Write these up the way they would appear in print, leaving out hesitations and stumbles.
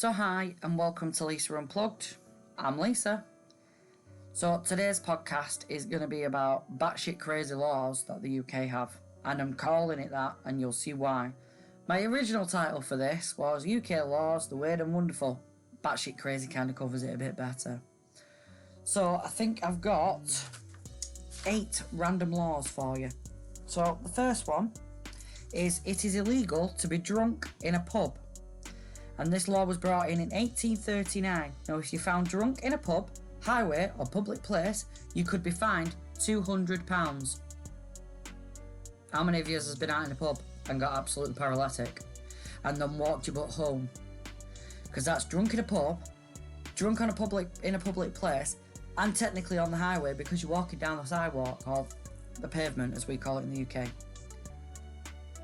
So hi and welcome to Lisa Unplugged. I'm Lisa. So today's podcast is going to be about batshit crazy laws that the UK have, and I'm calling it that, and you'll see why. My original title for this was UK Laws, the Weird and Wonderful. Batshit crazy kind of covers it a bit better. So I think I've got 8 random laws for you. So the first one is it is illegal to be drunk in a pub. And this law was brought in 1839. Now, if you're found drunk in a pub, highway or public place, you could be fined £200. How many of you has been out in a pub and got absolutely paralytic and then walked your butt home? Because that's drunk in a pub, drunk in a public place, and technically on the highway because you're walking down the sidewalk or the pavement, as we call it in the UK.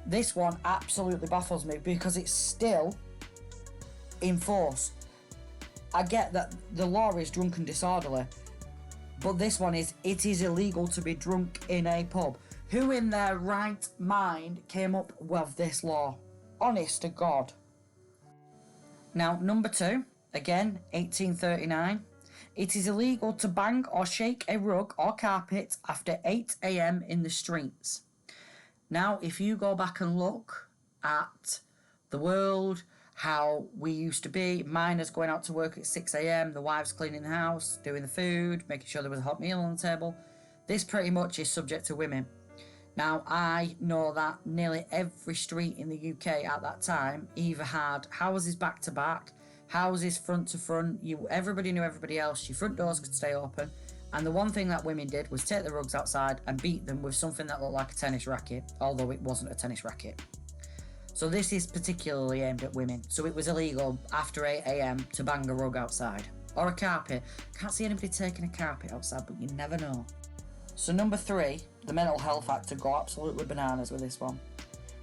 This one absolutely baffles me because it's still in force. I get that the law is drunk and disorderly, but this one is, it is illegal to be drunk in a pub. Who in their right mind came up with this law? Honest to God. Now, number 2, again, 1839. It is illegal to bang or shake a rug or carpet after 8 a.m. in the streets. Now, if you go back and look at the world, how we used to be, miners going out to work at 6 a.m, the wives cleaning the house, doing the food, making sure there was a hot meal on the table. This pretty much is subject to women. Now, I know that nearly every street in the UK at that time either had houses back to back, houses front to front, everybody knew everybody else, your front doors could stay open, and the one thing that women did was take the rugs outside and beat them with something that looked like a tennis racket, although it wasn't a tennis racket. So this is particularly aimed at women. So it was illegal after 8 a.m. to bang a rug outside. Or a carpet. Can't see anybody taking a carpet outside, but you never know. So number 3, the Mental Health Act to go absolutely bananas with this one.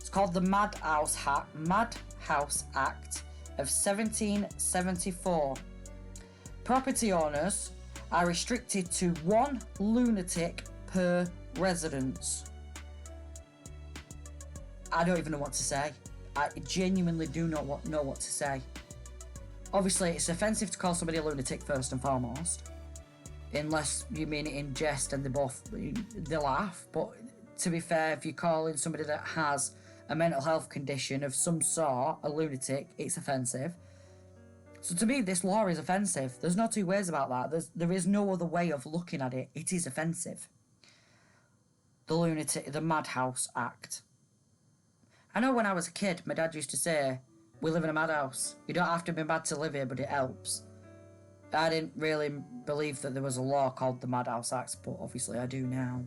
It's called the Madhouse Act of 1774. Property owners are restricted to 1 lunatic per residence. I don't even know what to say. I genuinely do not know what to say. Obviously, it's offensive to call somebody a lunatic first and foremost, unless you mean it in jest and they laugh. But to be fair, if you're calling somebody that has a mental health condition of some sort a lunatic, it's offensive. So to me, this law is offensive. There's no two ways about that. There is no other way of looking at it. It is offensive. The Madhouse Act. I know when I was a kid, my dad used to say, we live in a madhouse. You don't have to be mad to live here, but it helps. I didn't really believe that there was a law called the Madhouse Act, but obviously I do now.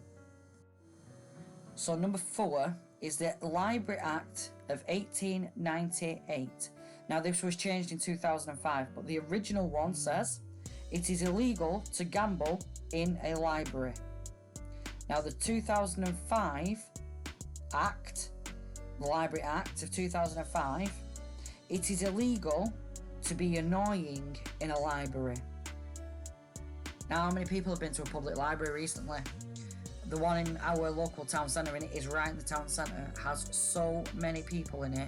So number 4 is the Library Act of 1898. Now this was changed in 2005, but the original one says it is illegal to gamble in a library. Now the 2005 Act, the Library Act of 2005, it is illegal to be annoying in a library. Now, how many people have been to a public library recently? The one in our local town centre, and it is right in the town centre, has so many people in it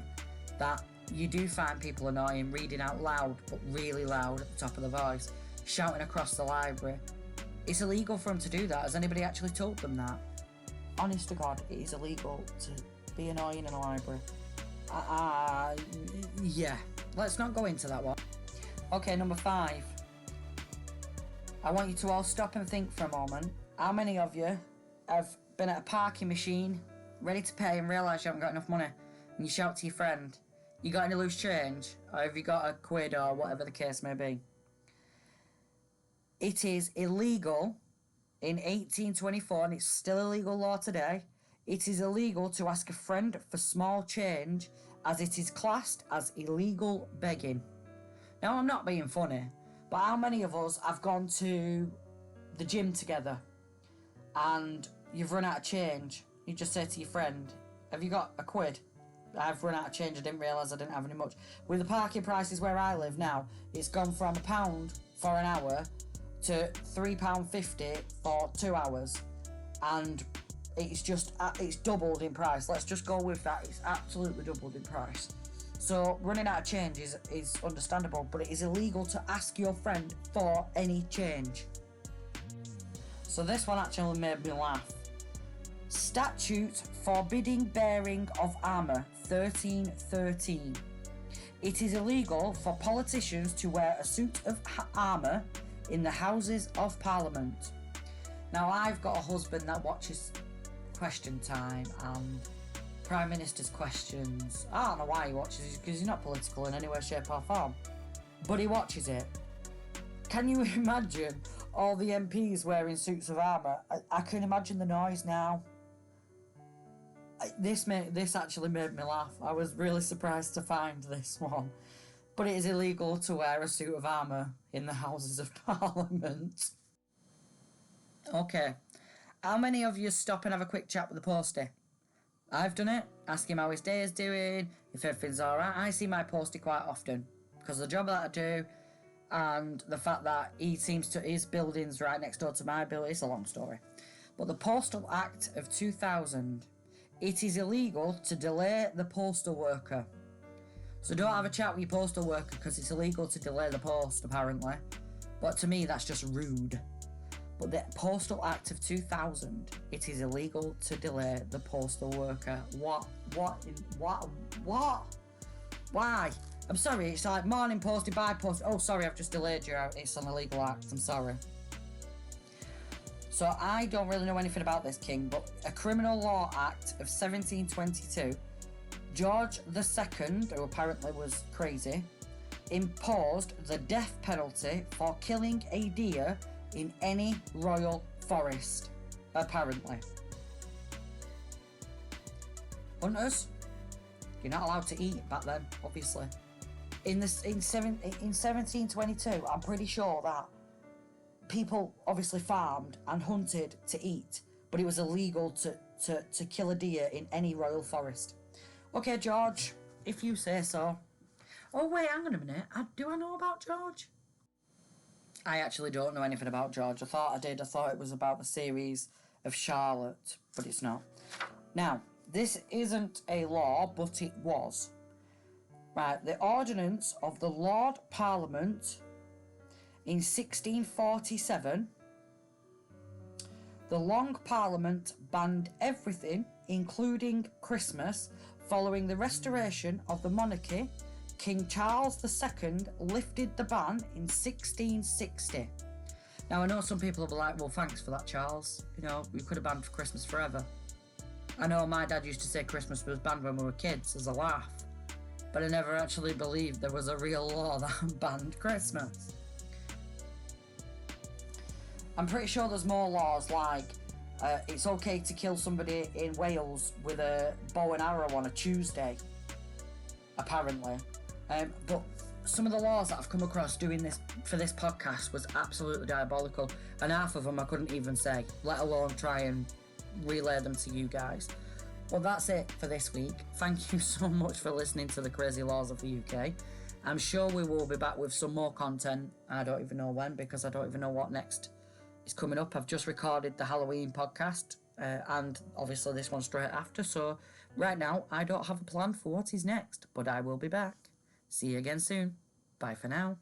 that you do find people annoying, reading out loud, but really loud at the top of the voice, shouting across the library. It's illegal for them to do that. Has anybody actually told them that? Honest to God, it is illegal to be annoying in a library. Yeah, let's not go into that one. Okay, number 5. I want you to all stop and think for a moment. How many of you have been at a parking machine, ready to pay, and realise you haven't got enough money, and you shout to your friend, you got any loose change? Or have you got a quid, or whatever the case may be? It is illegal in 1824, and it's still illegal law today. It is illegal to ask a friend for small change, as it is classed as illegal begging. Now, I'm not being funny, but how many of us have gone to the gym together and you've run out of change? You just say to your friend, have you got a quid? I've run out of change, I didn't realise I didn't have any much. With the parking prices where I live now, it's gone from £1 for an hour to £3.50 for 2 hours. And it's doubled in price. Let's just go with that. It's absolutely doubled in price. So running out of change is understandable, but it is illegal to ask your friend for any change. So this one actually made me laugh. Statute forbidding bearing of armour, 1313. It is illegal for politicians to wear a suit of armour in the Houses of Parliament. Now, I've got a husband that watches Question Time and Prime Minister's Questions. I don't know why he watches it, because he's not political in any way, shape or form. But he watches it. Can you imagine all the MPs wearing suits of armour? I can imagine the noise now. This actually made me laugh. I was really surprised to find this one. But it is illegal to wear a suit of armour in the Houses of Parliament. Okay. How many of you stop and have a quick chat with the postie? I've done it. Ask him how his day is doing, if everything's alright. I see my postie quite often because of the job that I do and the fact that his building's right next door to my building. It's a long story. But the Postal Act of 2000, it is illegal to delay the postal worker. So don't have a chat with your postal worker because it's illegal to delay the post, apparently. But to me, that's just rude. But the Postal Act of 2000, it is illegal to delay the postal worker. What? Why? I'm sorry, it's like morning postie, bye post. Oh, sorry, I've just delayed you out. It's an illegal act, I'm sorry. So I don't really know anything about this, King, but a Criminal Law Act of 1722, George II, who apparently was crazy, imposed the death penalty for killing a deer in any royal forest, apparently. Hunters, you're not allowed to eat back then, obviously. In 1722, I'm pretty sure that people obviously farmed and hunted to eat, but it was illegal to kill a deer in any royal forest. Okay, George, if you say so. Oh, wait, hang on a minute. Do I know about George? I actually don't know anything about George. I thought I did. I thought it was about the series of Charlotte, but it's not. Now, this isn't a law, but it was. Right, the ordinance of the Lord Parliament in 1647, the Long Parliament banned everything, including Christmas, following the restoration of the monarchy. King Charles II lifted the ban in 1660. Now, I know some people will be like, well, thanks for that, Charles. You know, we could have banned for Christmas forever. I know my dad used to say Christmas was banned when we were kids as a laugh, but I never actually believed there was a real law that banned Christmas. I'm pretty sure there's more laws like it's okay to kill somebody in Wales with a bow and arrow on a Tuesday, apparently. But some of the laws that I've come across doing this for this podcast was absolutely diabolical, and half of them I couldn't even say, let alone try and relay them to you guys. Well, that's it for this week. Thank you so much for listening to the crazy laws of the UK. I'm sure we will be back with some more content. I don't even know when, because I don't even know what next is coming up. I've just recorded the Halloween podcast and obviously this one straight after. So right now, I don't have a plan for what is next, but I will be back. See you again soon. Bye for now.